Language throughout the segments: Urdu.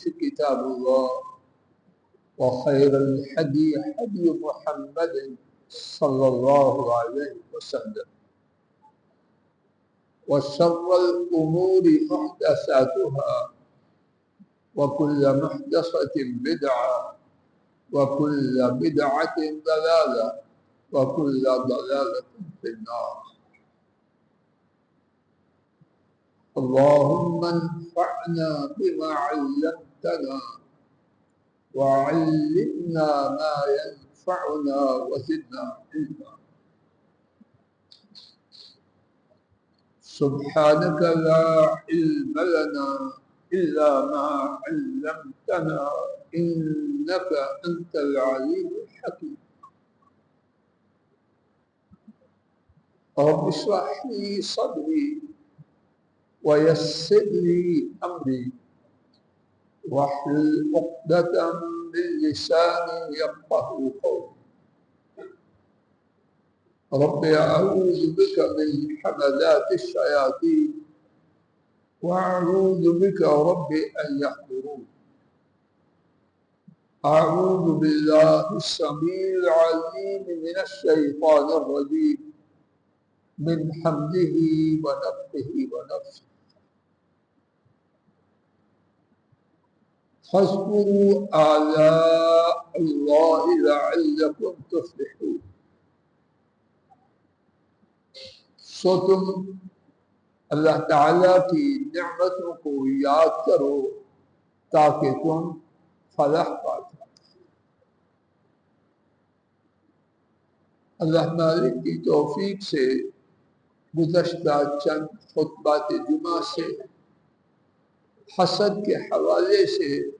كتاب الله وخير الهدي هدي محمد صلى الله عليه وسلم وشر الأمور محدثاتها وكل محدثة بدعة وكل بدعة ضلالة وكل ضلالة في النار. اللهم انفعنا بما علمتنا وعلمنا ما ينفعنا وزدنا علما. سبحانك لا علم لنا إلا ما علمتنا إنك أنت العليم الحكيم. رب اشرح لي صدري ويسر لي أمري واحلل عقدة من لساني يفقهوا قولي. رب أعوذ بك من حملات الشياطين وأعوذ بك رب أن يحضرون. أعوذ بالله السميع العليم من الشيطان الرجيم من حمده ونفخه ونفسه. فاذكروا آلاء الله لعلكم تفلحون. سو تم اللہ تعالیٰ کی نعمتوں کو یاد کرو تاکہ تم فلاح پا جاؤ۔ اللہ مالک کی توفیق سے گزشتہ چند خطبات جمعہ سے حسد کے حوالے سے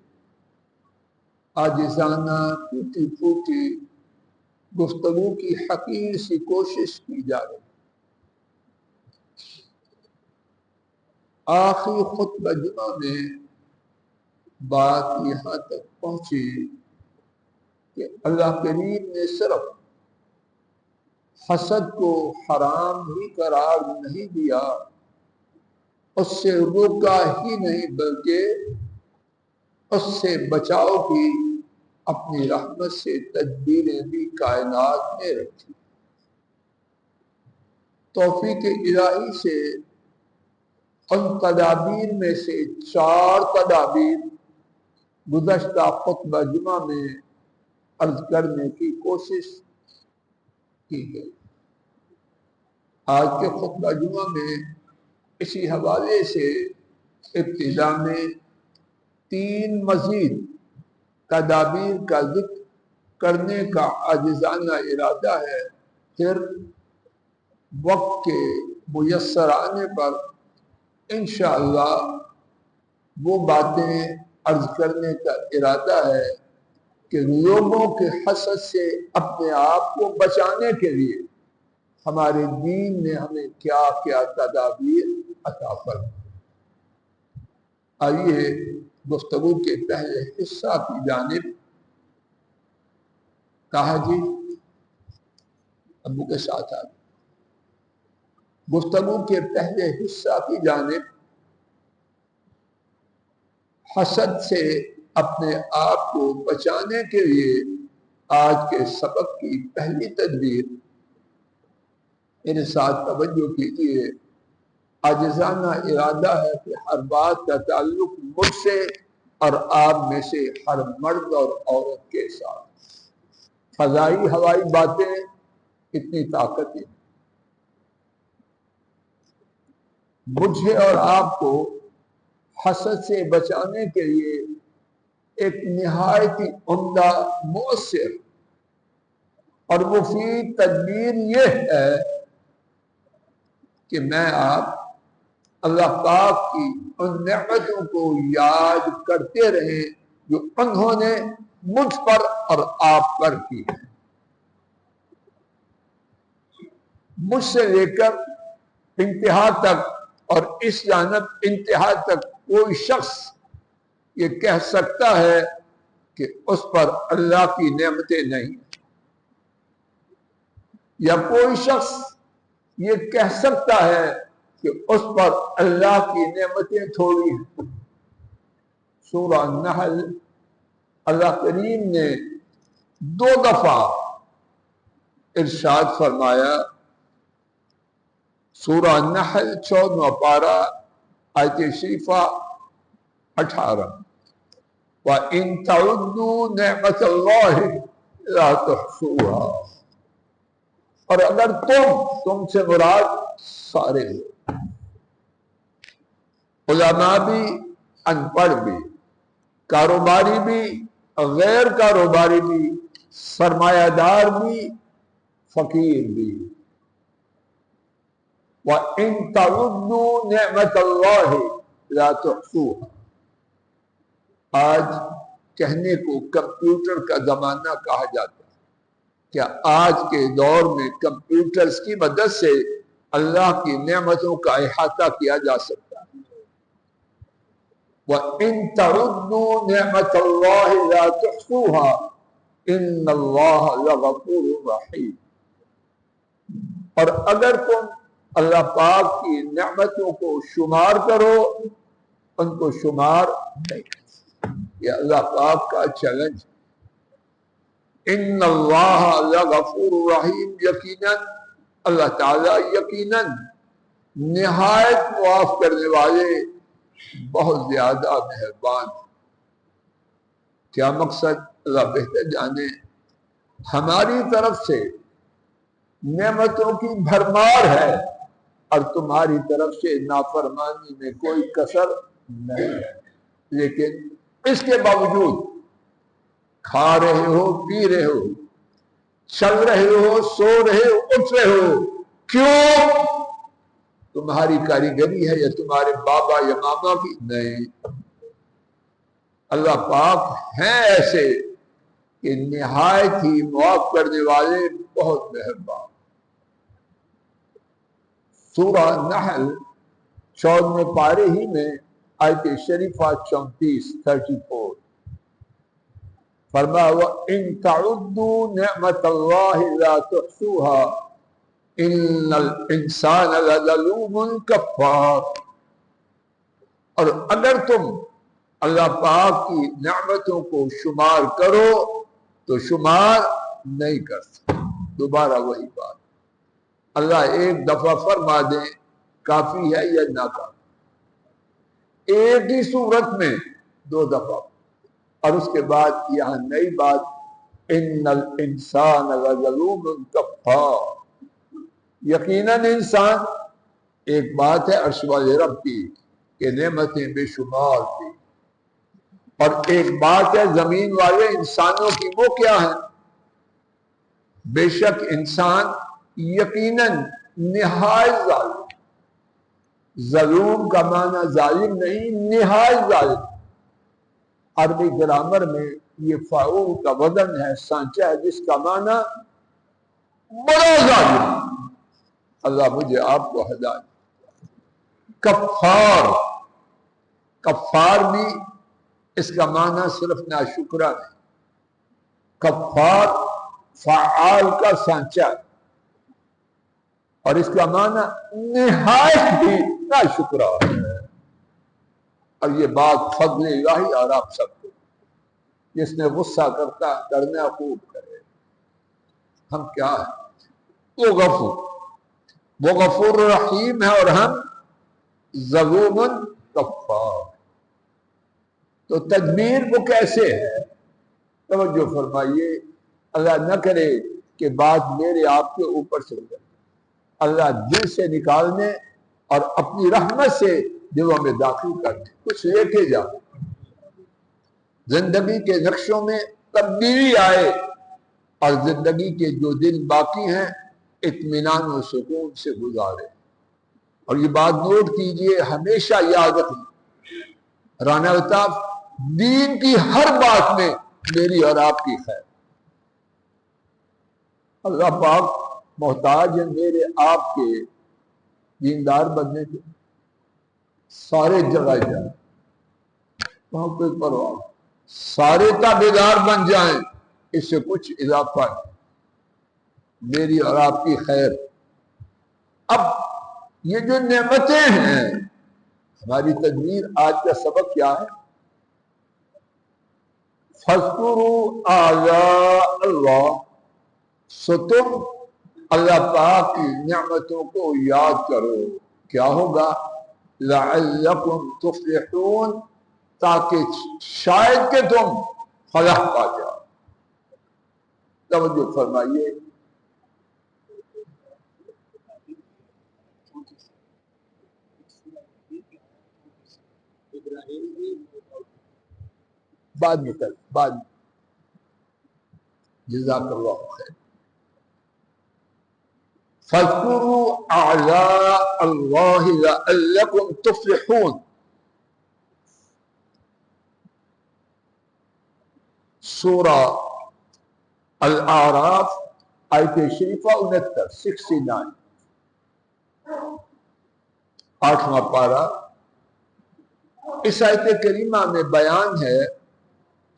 عاجزانہ ٹوٹی پھوٹی گفتگو کی حقیر سی کوشش کی جا رہی ہے۔ آخری خطبہ جمعہ میں بات یہاں تک پہنچی کہ اللہ کریم نے صرف حسد کو حرام ہی قرار نہیں دیا، اس سے روکا ہی نہیں بلکہ اس سے بچاؤ کی اپنی رحمت سے تدبیریں بھی کائنات میں رکھی۔ توفیق الہی سے ان تدابیر میں سے 4 تدابیر گزشتہ خطبہ جمعہ میں عرض کرنے کی کوشش کی گئی۔ آج کے خطبہ جمعہ میں اسی حوالے سے ابتدا میں 3 مزید تدابیر کا ذکر کرنے کا عاجزانہ ارادہ ہے، پھر وقت کے میسر آنے پر انشاءاللہ وہ باتیں عرض کرنے کا ارادہ ہے کہ لوگوں کے حسد سے اپنے آپ کو بچانے کے لیے ہمارے دین نے ہمیں کیا کیا تدابیر عطا فرمائے۔ آئیے گفتگو کے پہلے حصہ کی جانب کہا جی ابو کے ساتھ آ گفتگو کے پہلے حصہ کی جانب حسد سے اپنے آپ کو بچانے کے لیے آج کے سبق کی پہلی تدبیر میرے ساتھ توجہ کیجیے۔ عاجزانہ ارادہ ہے کہ ہر بات کا تعلق مجھ سے اور آپ میں سے ہر مرد اور عورت کے ساتھ، فضائی ہوائی باتیں اتنی طاقت ہے۔ مجھے اور آپ کو حسد سے بچانے کے لیے ایک نہایت ہی عمدہ، مؤثر اور مفید تدبیر یہ ہے کہ میں آپ اللہ پاک کی ان نعمتوں کو یاد کرتے رہیں جو انہوں نے مجھ پر اور آپ پر کی ہے۔ مجھ سے لے کر انتہا تک اور اس جانب انتہا تک کوئی شخص یہ کہہ سکتا ہے کہ اس پر اللہ کی نعمتیں نہیں، یا کوئی شخص یہ کہہ سکتا ہے کہ اس پر اللہ کی نعمتیں تھوڑی ہیں۔ سورہ النحل اللہ کریم نے 2 دفعہ ارشاد فرمایا. سورہ النحل 14واں پارہ آیت شریفہ 18 وَإِن تَعُدُّوا نِعْمَةَ اللَّهِ لَا تُحْصُوهَا. اور اگر تم سے مراد سارے علماء بھی، ان پڑھ بھی، کاروباری بھی، غیر کاروباری بھی، سرمایہ دار بھی، فقیر بھی. وَإِن تَعُدُّوا نِعْمَةَ اللَّهِ لَا تُحْصُوهَا. آج کہنے کو کمپیوٹر کا زمانہ کہا جاتا ہے. کیا آج کے دور میں کمپیوٹرز کی مدد سے اللہ کی نعمتوں کا احاطہ کیا جا سکتا ہے؟ وَإِن تَعُدُّوا نِعْمَةَ اللَّهِ لَا تُحْصُوهَا إِنَّ اللَّهَ لَغَفُورٌ رَحِيمٌ. اور اگر تم اللہ پاک کی نعمتوں کو شمار کرو، ان کو شمار نہیں کر سکتے. یہ اللہ پاک کا چیلنج. ان اللہ لغفور رحیم. یقیناً اللہ تعالیٰ یقیناً نہایت معاف کرنے والے، بہت زیادہ مہربان. کیا مقصد اللہ بہتر جانے. ہماری طرف سے نعمتوں کی بھرمار ہے اور تمہاری طرف سے نافرمانی میں کوئی کسر نہیں ہے، لیکن اس کے باوجود کھا رہے ہو، پی رہے ہو، چل رہے ہو، سو رہے ہو، اٹھ رہے ہو. کیوں؟ تمہاری کاریگری ہے یا تمہارے بابا یا ماما کی؟ نہیں. اللہ پاک ہیں ایسے کہ نہایت ہی معاف کرنے والے، بہت مہربان. سورہ نحل 14ویں پارے ہی میں آیت شریفہ 34 فرمایا وَإِن تَعُدُّوا نِعْمَةَ اللَّهِ لَا تُحْصُوهَا إِنَّ الْإِنسَانَ لَظَلُومٌ كَفَّارٌ. اور اگر تم اللہ پاک کی نعمتوں کو شمار کرو تو شمار نہیں کر سکتے. دوبارہ وہی بات. اللہ ایک دفعہ فرما دیں کافی ہے یا ناکافی؟ ایک ہی صورت میں 2 دفعہ. اور اس کے بعد یہاں نئی بات ان الانسان لظلوم کفار. یقیناً انسان، ایک بات ہے عرش والے رب کی کہ نعمتیں بے شمار تھی، اور ایک بات ہے زمین والے انسانوں کی. وہ کیا ہے؟ بے شک انسان یقیناً نہایت ظالم. ظلوم کا معنی ظالم نہیں، نہایت ظالم. عربی گرامر میں یہ فاعول کا وزن ہے، سانچہ ہے، جس کا معنی بڑا ظالم. اللہ مجھے آپ کو ہدایت. کفار، کفار بھی اس کا معنی صرف ناشکرا نہیں. کفار فعال کا سانچہ، اور اس کا معنی نہایت بھی ناشکرا ہے. اور یہ بات فضل الہی اور آپ سب کو. جس نے غصہ کرنا خوب کرے. ہم کیا ہیں؟ وہ غفور رحیم ہے اور ہم ظلوم کفار. تو تدبیر وہ کیسے ہے؟ توجہ فرمائیے. اللہ نہ کرے کہ بات میرے آپ کے اوپر سے جائے. اللہ دل سے نکالنے اور اپنی رحمت سے دلوں میں داخل کرنے. کچھ لے کے جا. زندگی کے نقشوں میں تبدیلی آئے اور زندگی کے جو دن باقی ہیں اطمینان و سکون سے گزارے. اور یہ بات نوٹ کیجئے، ہمیشہ یاد رکھیں، رانا الطاف دین کی ہر بات میں میری اور آپ کی خیر. اللہ پاک محتاج ہے میرے آپ کے دیندار بننے کے. سارے جگہ جائیں، وہاں کوئی پرواہ، سارے تابعدار بن جائیں، اس سے کچھ اضافہ ہے. میری اور آپ کی خیر. اب یہ جو نعمتیں ہیں، ہماری تدبیر آج کا سبق کیا ہے؟ فَاذْكُرُوا آلاء اللہ، سو تم اللہ پاک کی نعمتوں کو یاد کرو، کیا ہوگا؟ لَعَلَّكُمْ تُفْلِحُونَ، تاکہ شاید کہ تم فلاح پا جاؤ۔ توجہ فرمائیے، بعد میں کر، بعد میں، جزاک اللہ خیر۔ فَاذْكُرُوا آلاء اللَّهِ لَعَلَّكُمْ تُفْلِحُونَ، سورہ الاعراف آیت شریفہ 69، 8واں پارہ۔ اس آیت کریمہ میں بیان ہے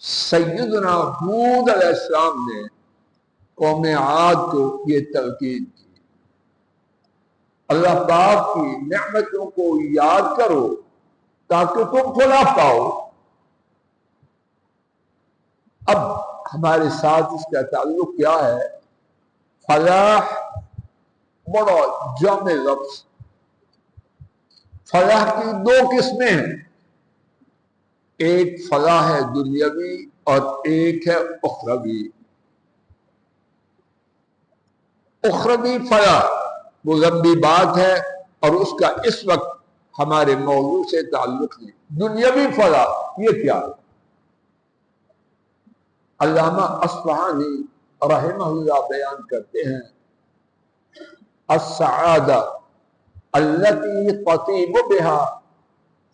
سیدنا ہود علیہ السلام نے قوم عاد کو یہ تلقین کی، اللہ پاک کی نعمتوں کو یاد کرو تاکہ تم فلاح پاؤ۔ اب ہمارے ساتھ اس کا تعلق کیا ہے؟ فلاح بڑا جامع لفظ، فلاح کی دو قسمیں ہیں، ایک فلاح ہے دنیاوی اور ایک ہے اخروی۔ اخروی فلاح وہ لمبی بات ہے اور اس کا اس وقت ہمارے موضوع سے تعلق نہیں۔ دنیاوی فلاح یہ کیا ہے؟ علامہ اصفہانی رحمہ اللہ بیان کرتے ہیں، السعادہ التي تطيب بها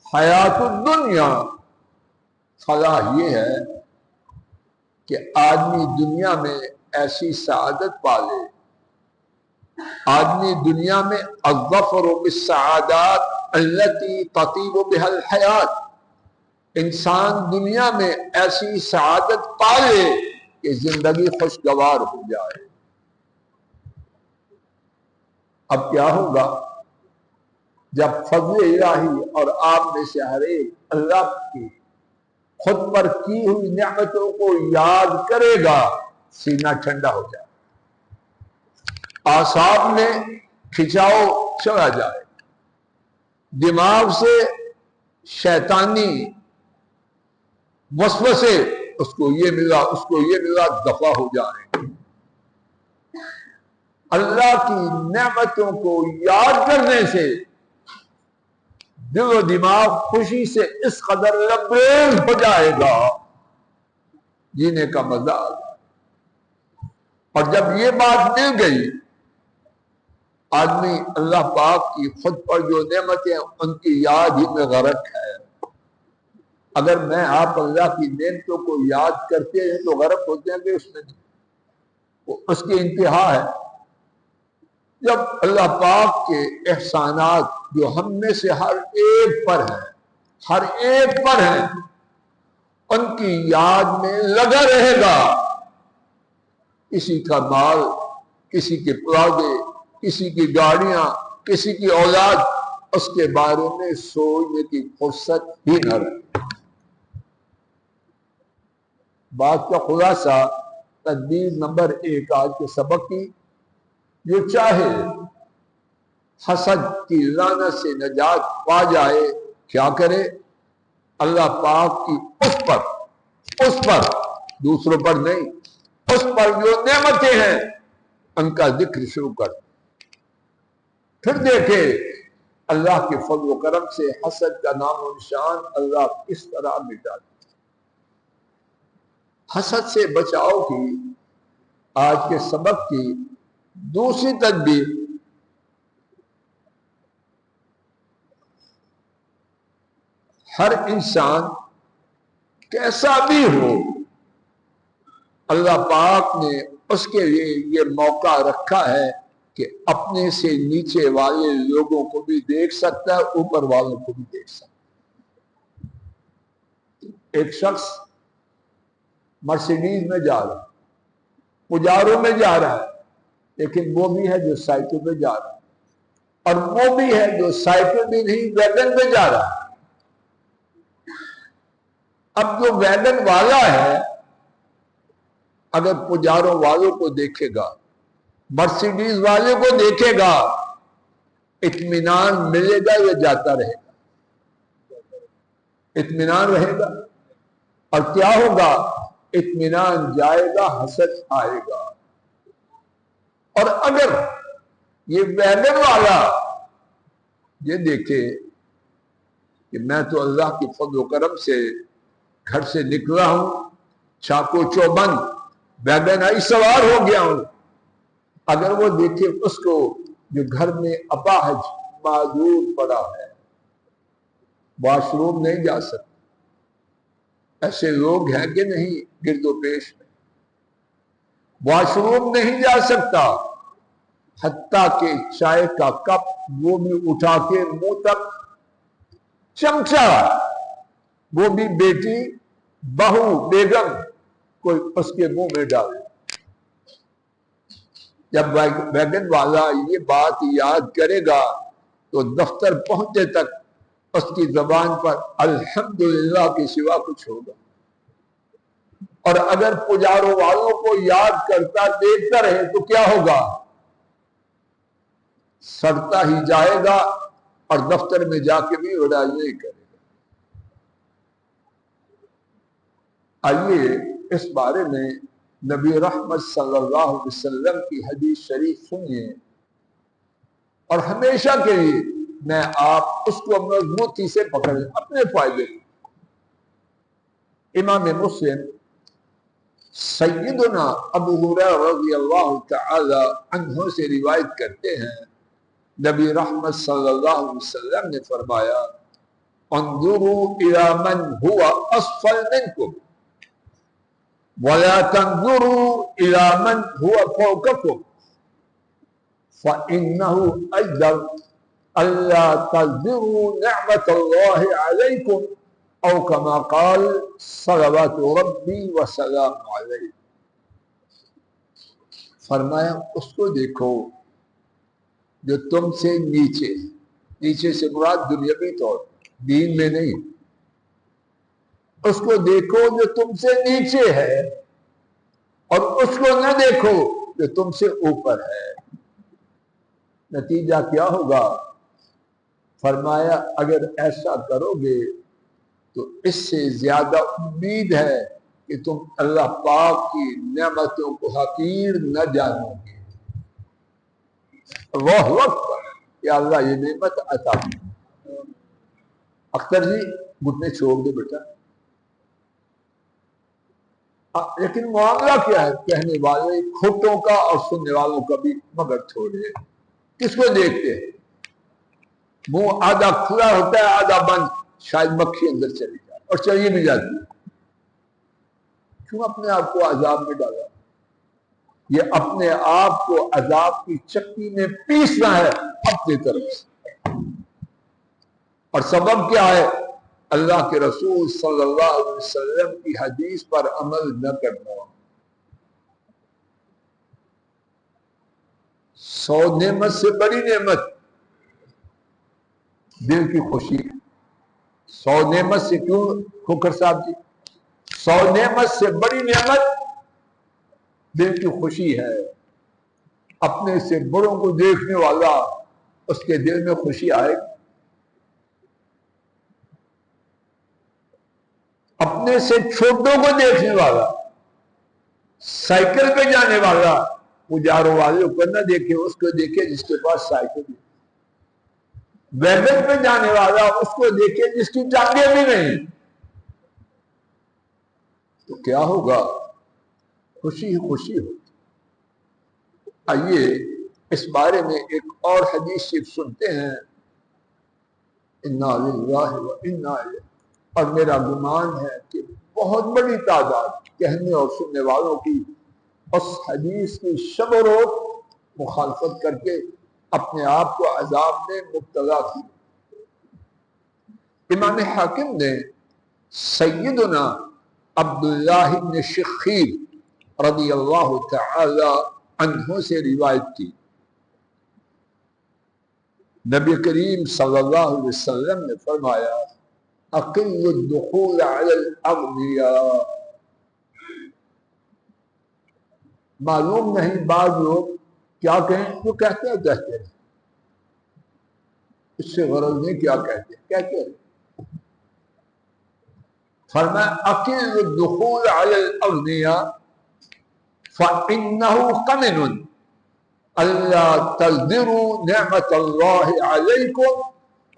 حیات الدنیا، فلاح یہ ہے کہ آدمی دنیا میں ایسی سعادت پالے، آدمی دنیا میں الظفر بالسعادات التي تطيب بها الحیات، انسان دنیا میں ایسی سعادت پالے کہ زندگی خوشگوار ہو جائے۔ اب کیا ہوگا جب فضل الہی اور آپ میں سے ہر ایک اللہ کی خود پر کی ہوئی نعمتوں کو یاد کرے گا، سینہ ٹھنڈا ہو جائے، اعصاب میں کھچاؤ چلا جائے، دماغ سے شیطانی وسوسے اس کو یہ ملا اس کو یہ ملا دفع ہو جائیں۔ اللہ کی نعمتوں کو یاد کرنے سے دل و دماغ خوشی سے اس قدر لبریز ہو جائے گا، جینے کا مزہ آ جائے۔ اور جب یہ بات مل گئی، آدمی اللہ پاک کی خود پر جو نعمتیں ہیں ان کی یاد ہی میں غرق ہے۔ اگر میں آپ اللہ کی نعمتوں کو یاد کرتے ہیں تو غرق ہوتے ہیں کہ اس میں اس کی انتہا ہے۔ جب اللہ پاک کے احسانات جو ہم میں سے ہر ایک پر ہیں ان کی یاد میں لگا رہے گا، کسی کا مال، کسی کے پلادے، کسی کی گاڑیاں، کسی کی اولاد، اس کے بارے میں سوچنے کی فرصت ہی نہ رہے۔ بات کا خلاصہ تدبیر نمبر 1 آج کے سبق کی، جو چاہے حسد کی لعنت سے نجات پا جائے، کیا کرے؟ اللہ پاک کی اس پر دوسروں پر نہیں، اس پر جو نعمتیں ہیں ان کا ذکر شروع کر، پھر دیکھے اللہ کے فضل و کرم سے حسد کا نام و نشان اللہ کس طرح مٹا دے۔ حسد سے بچاؤ کی آج کے سبق کی دوسری تدبیر، ہر انسان کیسا بھی ہو، اللہ پاک نے اس کے لیے یہ موقع رکھا ہے کہ اپنے سے نیچے والے لوگوں کو بھی دیکھ سکتا ہے، اوپر والوں کو بھی دیکھ سکتا ہے۔ ایک شخص مرسیڈیز میں جا رہا ہے، پجاروں میں جا رہا ہے، لیکن وہ بھی ہے جو سائیکل پہ جا رہا ہے، اور وہ بھی ہے جو سائیکل بھی نہیں ویگن پہ جا رہا ہے۔ اب جو ویگن والا ہے اگر پجاروں والوں کو دیکھے گا، مرسیڈیز والے کو دیکھے گا، اطمینان ملے گا یا جاتا رہے گا؟ اطمینان رہے گا۔ اور کیا ہوگا؟ اطمینان جائے گا، حسد آئے گا۔ اور اگر یہ ویگن والا یہ دیکھے کہ میں تو اللہ کی فضل و کرم سے گھر سے نکلا ہوں، چاقو چوبند ویگن آئی سوار ہو گیا ہوں، اگر وہ دیکھے اس کو جو گھر میں اپاہج معذور پڑا ہے، واش روم نہیں جا سکتا، ایسے لوگ ہیں کہ نہیں گرد و پیش میں، واش روم نہیں جا سکتا، حتیٰ کہ چائے کا کپ وہ بھی اٹھا کے منہ تک، چمچہ وہ بھی بیٹی بہو بیگم کوئی اس کے منہ میں ڈالے۔ جب ویگن والا یہ بات یاد کرے گا تو دفتر پہنچے تک اس کی زبان پر الحمدللہ کے سوا کچھ ہوگا۔ اور اگر پجاروں والوں کو یاد کرتا دیکھتا رہے تو کیا ہوگا؟ سڑتا ہی جائے گا اور دفتر میں جا کے بھی اڑائی نہیں کرے گا۔ آئیے اس بارے میں نبی رحمت صلی اللہ علیہ وسلم کی حدیث شریف سنیے، اور ہمیشہ کے لیے میں آپ اس کو مضبوطی سے پکڑیں اپنے فائدے۔ امام مسلم سیدنا ابو ہریرہ رضی اللہ تعالی عنہ سے روایت کرتے ہیں، نبی رحمت صلی اللہ علیہ وسلم نے فرمایا انظروا الى من هو اسفل منکم ولا تنظروا الى من هو فوقكم فانه اجدر الا تزدروا نعمت الله عليكم او كما قال صلوات ربی وسلام علیہ۔ فرمایا اس کو دیکھو جو تم سے نیچے، نیچے سے مراد دنیاوی طور دین میں نہیں، اس کو دیکھو جو تم سے نیچے ہے، اور اس کو نہ دیکھو جو تم سے اوپر ہے۔ نتیجہ کیا ہوگا؟ فرمایا اگر ایسا کرو گے تو اس سے زیادہ امید ہے کہ تم اللہ پاک کی نعمتوں کو حقیر نہ جانو گے۔ اللہ اکبر، یا اللہ یہ نعمت عطا۔ اختر جی گھٹنے چھوڑ دے بیٹا۔ لیکن معاملہ کیا ہے؟ کہنے والے کھوٹوں کا اور سننے والوں کا بھی مگر چھوڑے۔ کس کو دیکھتے ہیں؟ منہ آدھا کھلا ہوتا ہے آدھا بند، شاید مکھی اندر چلی جائے اور چلی بھی جاتی ہے۔ کیوں اپنے آپ کو عذاب میں ڈالا؟ یہ اپنے آپ کو عذاب کی چکی میں پیسنا ہے اپنی طرف سے۔ اور سبب کیا ہے؟ اللہ کے رسول صلی اللہ علیہ وسلم کی حدیث پر عمل نہ کرنا۔ 100 نعمت سے بڑی نعمت دل کی خوشی۔ 100 نعمت سے کیوں کھوکر صاحب جی؟ 100 نعمت سے بڑی نعمت دل کی خوشی ہے۔ اپنے سے بڑوں کو دیکھنے والا اس کے دل میں خوشی آئے گی۔ اپنے سے چھوٹوں کو دیکھنے والا، سائیکل پہ جانے والا پجاروں والوں کو نہ دیکھے، اس کو دیکھے جس کے پاس سائیکل ہے۔ ویگن پہ جانے والا اس کو دیکھے جس کی ٹانگیں بھی نہیں۔ تو کیا ہوگا؟ خوشی ہی خوشی ہوگی۔ آئیے اس بارے میں ایک اور حدیث شریف سنتے ہیں۔ انا للہ و انا الیہ۔ اور میرا گمان ہے کہ بہت بڑی تعداد کہنے اور سننے والوں کی اس حدیث کی شب و روز مخالفت کر کے اپنے آپ کو عذاب میں مبتلا کی۔ امام حاکم نے سیدنا عبداللہ بن شخیر رضی اللہ تعالی عنہ سے روایت کی، نبی کریم صلی اللہ علیہ وسلم نے فرمایا اقل الدخول علی الاغنیاء، معلوم نہیں بعض لوگ کیا کہیں تو کہتے ہیں اس سے غرض نہیں کیا کہتے ہیں فرمایا اقل الدخول علی الاغنیاء فإنه قمن الا تزدروا نعمت اللہ علیکم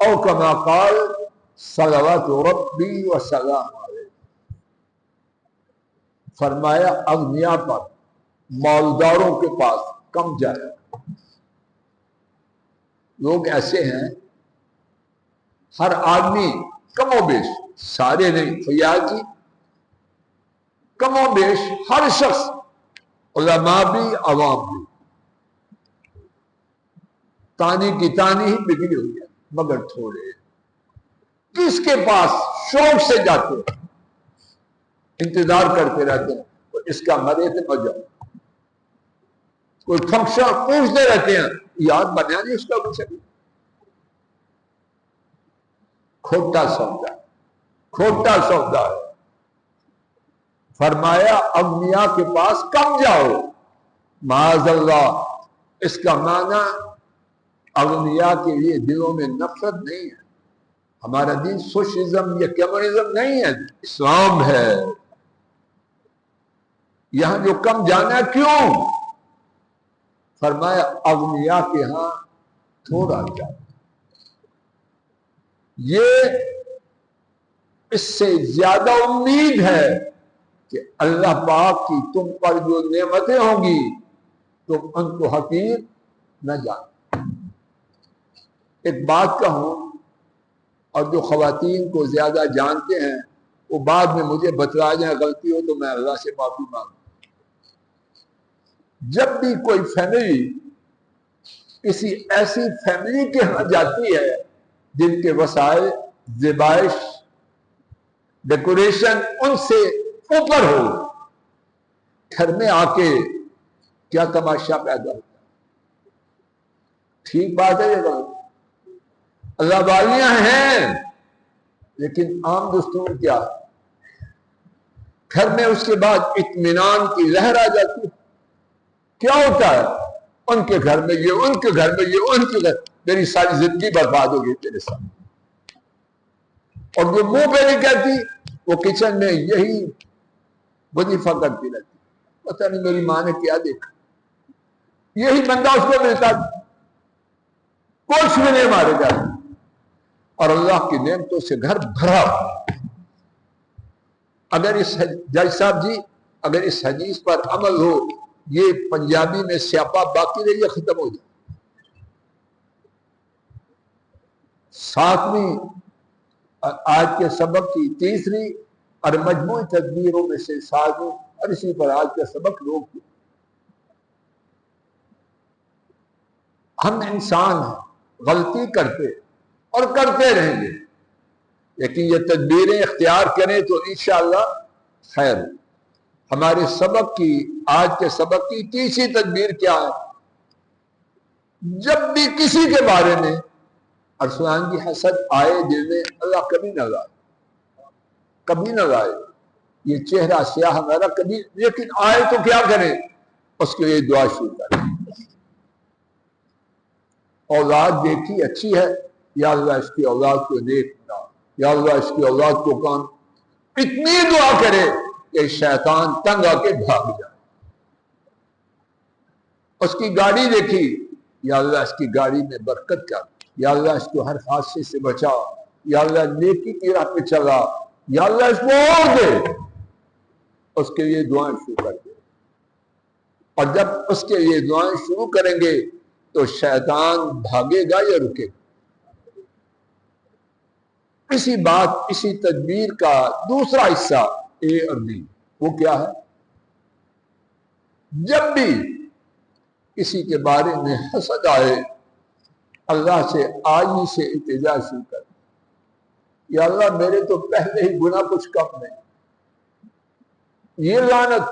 او کما قال صلوات ربی وسلام علیہ. فرمایا اغنیاء پر، مالداروں کے پاس کم جائے. لوگ ایسے ہیں ہر آدمی کم و بیش، سارے نہیں فیاض جی، کم و بیش ہر شخص، علماء بھی عوام بھی، تانی کی تانی ہی بگڑی ہوئی ہے مگر تھوڑے. کس کے پاس شوق سے جاتے ہیں، انتظار کرتے رہتے ہیں اس کا مرے تھے مجھے، کوئی فنکشن پوچھتے رہتے ہیں یاد بنیا نہیں اس کا کچھ. کھوٹا سودا ہے. فرمایا اغنیاء کے پاس کم جاؤ. معاذ اللہ، اس کا معنی اغنیاء کے لیے دلوں میں نفرت نہیں ہے. ہمارا دین سوشلزم یا کمیونزم نہیں ہے، اسلام ہے. یہاں جو کم جانا ہے کیوں؟ فرمایا اغنیاء کے ہاں تھوڑا جاؤ. یہ اس سے زیادہ امید ہے کہ اللہ پاک کی تم پر جو نعمتیں ہوں گی تم ان کو حقیر نہ جانو. ایک بات کہوں، اور جو خواتین کو زیادہ جانتے ہیں وہ بعد میں مجھے بتلا جائیں، غلطی ہو تو میں اللہ سے معافی مانگوں. جب بھی کوئی فیملی کسی ایسی فیملی کے ہاں جاتی ہے جن کے وسائل، زیبائش، ڈیکوریشن ان سے اوپر ہو، گھر میں آ کے کیا تماشا پیدا ہوتا ہے. ٹھیک بات ہے، یہ بات اللہ والیاں ہیں، لیکن عام دستور کیا ہے؟ گھر میں اس کے بعد اطمینان کی لہر آ جاتی ہے. کیا ہوتا ہے؟ ان کے گھر میں یہ، ان کے گھر میں یہ، ان کے گھر، میری ساری زندگی برباد ہوگی تیرے ساتھ. اور جو منہ پہ نہیں کہتی وہ کچن میں یہی وظیفہ کرتی رہتی. پتہ نہیں میری ماں نے کیا دیکھا. یہی بندہ اس کو ملتا کچھ بھی نہیں مارے جاتے، اور اللہ کی نعمتوں سے گھر بھرا. اگر اس جج صاحب جی، اگر اس حدیث پر عمل ہو، یہ پنجابی میں سیاپا باقی رہی ہے، ختم ہو جائے. 7ویں آج کے سبق کی تیسری اور مجموعی تدبیروں میں سے 7ویں، اور اسی پر آج کا سبق روک دیا. ہم انسان ہیں، غلطی کرتے اور کرتے رہیں گے، لیکن یہ تدبیریں اختیار کریں تو انشاءاللہ خیر. ہمارے سبق کی، آج کے سبق کی تیسری تدبیر کیا ہے؟ جب بھی کسی کے بارے میں ارسلان کی حسد آئے دل میں، اللہ کبھی نہ لائے، کبھی نہ لائے. یہ چہرہ سیاہ ہمارا کبھی، لیکن آئے تو کیا کریں؟ اس کے لیے دعا شروع کریں. اولاد دیکھی اچھی ہے، یا اللہ اس کی اولاد کو نیک بنا، یا اللہ اس کی اولاد کو کام. اتنی دعا کرے کہ شیطان تنگ آ کے بھاگ جائے. اس کی گاڑی دیکھی، یا اللہ اس کی گاڑی میں برکت کر، یا اللہ اس کو ہر حادثے سے بچا، یا اللہ نیکی کی راہ پہ چلا، یا اللہ اس کو اور دے. اس کے لیے دعائیں شروع کر دے. اور جب اس کے لیے دعائیں شروع کریں گے تو شیطان بھاگے گا یا رکے گا؟ اسی بات، اسی تدبیر کا دوسرا حصہ اے اور بی، وہ کیا ہے؟ جب بھی کسی کے بارے میں حسد آئے، اللہ سے آجزی سے التجا شروع کر، یا اللہ میرے تو پہلے ہی گناہ کچھ کم نہیں، یہ لعنت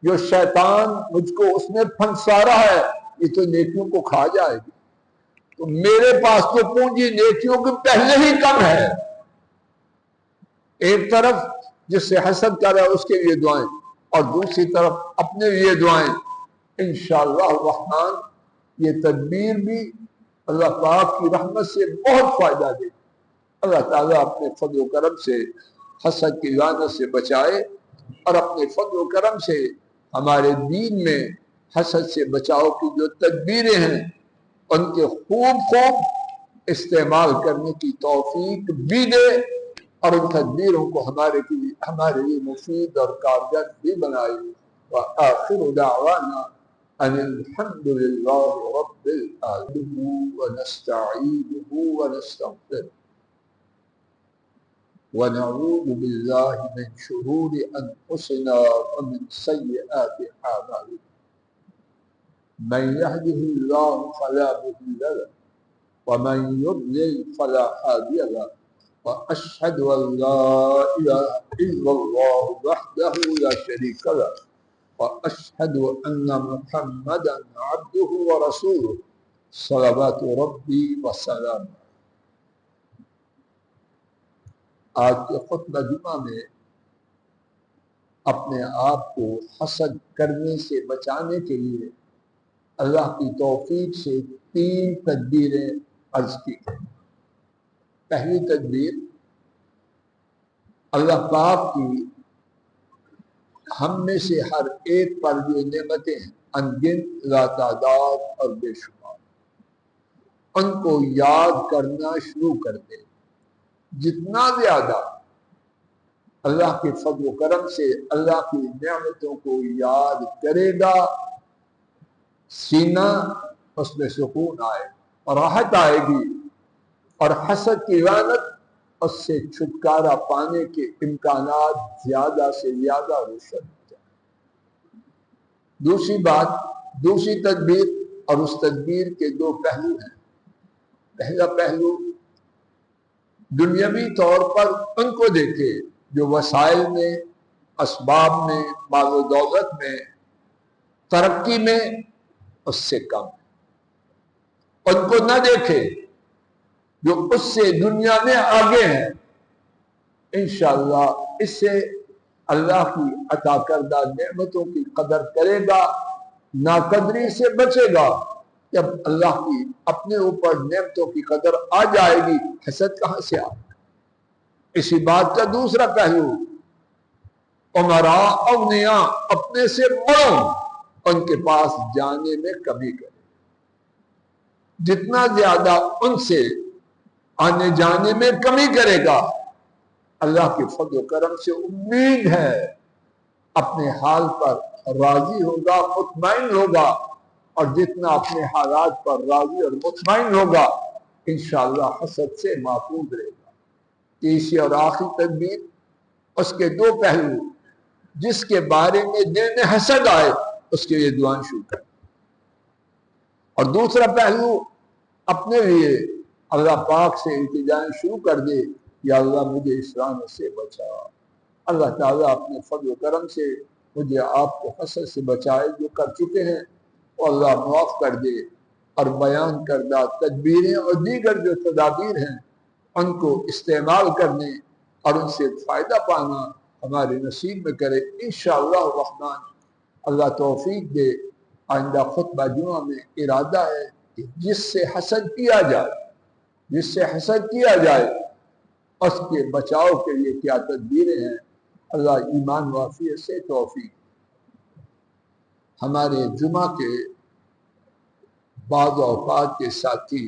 جو شیطان مجھ کو اس میں پھنسا رہا ہے یہ تو نیکیوں کو کھا جائے گی. تو میرے پاس تو پونجی نیکیوں کی پہلے ہی کم ہے. ایک طرف جس سے حسد کر رہا ہے اس کے لیے دعائیں، اور دوسری طرف اپنے لیے دعائیں. انشاءاللہ الرحمن یہ تدبیر بھی اللہ پاک کی رحمت سے بہت فائدہ دے. اللہ تعالیٰ اپنے فضل و کرم سے حسد کی لعنت سے بچائے اور اپنے فضل و کرم سے ہمارے دین میں حسد سے بچاؤ کی جو تدبیریں ہیں ان کے خوب استعمال کرنے کی توفیق بھی دے اور ان تدبیروں کو ہمارے لیے مفید اور کارگر بھی بنائے. وآخر دعوانا ان الحمد للہ رب العالمین ونستعینہ ونستغفرہ ونعوذ باللہ من شرور انفسنا ومن سیئات اعمالنا من يهده الله فلا مضل له ومن يضلل فلا هادي له واشهد ان لا اله الا الله وحده لا شريك له واشهد ان محمدا عبده ورسوله صلوات ربي وسلامه. آج کے خطبہ جمعہ میں اپنے آپ کو حسد کرنے سے بچانے کے لیے اللہ کی توفیق سے 3 تدبیریں عرض کی ہیں. پہلی تدبیر اللہ پاک کی ہم میں سے ہر ایک پر جو نعمتیں ہیں انگنت لا تعداد اور بے شمار ان کو یاد کرنا شروع کر دے. جتنا زیادہ اللہ کے فضل و کرم سے اللہ کی نعمتوں کو یاد کرے گا سینہ اس میں سکون آئے اور راحت آئے گی اور حسد کی لعنت اس سے چھٹکارا پانے کے امکانات زیادہ سے زیادہ روشن ہو جائیں. دوسری تدبیر اور اس تدبیر کے 2 پہلو ہیں. پہلا پہلو دنیاوی طور پر ان کو دیکھے جو وسائل میں اسباب میں مال و دولت میں ترقی میں اس سے کم ہے. ان کو نہ دیکھے جو اس سے دنیا میں آگے ہیں. انشاءاللہ اس سے اللہ کی عطا کردہ نعمتوں کی قدر کرے گا, ناقدری سے بچے گا. جب اللہ کی اپنے اوپر نعمتوں کی قدر آ جائے گی حسد کہاں سے آئے گا. اسی بات کا دوسرا پہلو عمراء اغنیاء اپنے سے بڑوں ان کے پاس جانے میں کمی کرے. جتنا زیادہ ان سے آنے جانے میں کمی کرے گا اللہ کے فضل و کرم سے امید ہے اپنے حال پر راضی ہوگا, مطمئن ہوگا. اور جتنا اپنے حالات پر راضی اور مطمئن ہوگا انشاءاللہ حسد سے محفوظ رہے گا. تیسری اور آخری تدبیر اس کے 2 پہلو. جس کے بارے میں دل میں حسد آئے اس کے لیے دعائیں شروع کریں. اور دوسرا پہلو اپنے لیے اللہ پاک سے التجائیں شروع کر دے, یا اللہ مجھے اس لعنت سے بچا. اللہ تعالیٰ اپنے فضل و کرم سے مجھے آپ کو حسد سے بچائے. جو کر چکے ہیں وہ اللہ معاف کر دے اور بیان کردہ تدبیریں اور دیگر جو تدابیر ہیں ان کو استعمال کرنے اور ان سے فائدہ پانا ہمارے نصیب میں کرے. انشاءاللہ الرحمن اللہ توفیق دے. آئندہ خطبہ جمعہ میں ارادہ ہے کہ جس سے حسد کیا جائے اس کے بچاؤ کے لیے کیا تدبیریں ہیں. اللہ ایمان وافیت سے توفیق. ہمارے جمعہ کے بعض اوقات کے ساتھی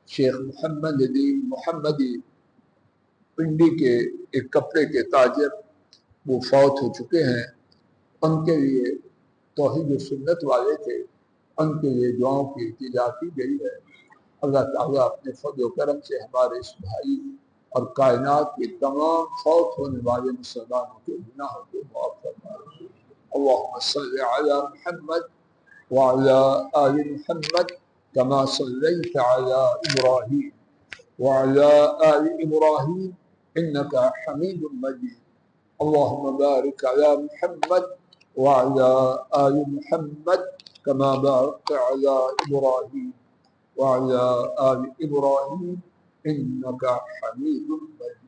شیخ محمد ندیم محمدی پنڈی کے ایک کپڑے کے تاجر وہ فوت ہو چکے ہیں. ان کے لیے توحید و سنت والے تھے, ان کے لیے دعاؤں کی التجا کی گئی ہے. اللہ تعالیٰ اپنے فضل و کرم سے ہمارے اس بھائی اور کائنات کے تمام فوت ہونے والے مسلمانوں کے گناہوں کو معاف فرمائے. اللهم صل على محمد وعلى آل محمد كما صليت على إبراهيم وعلى آل إبراهيم إنك حميد مجيد. اللهم بارك على محمد وعلى آل محمد كما باركت على إبراهيم وعلى آل إبراهيم إنك حميد مجيد.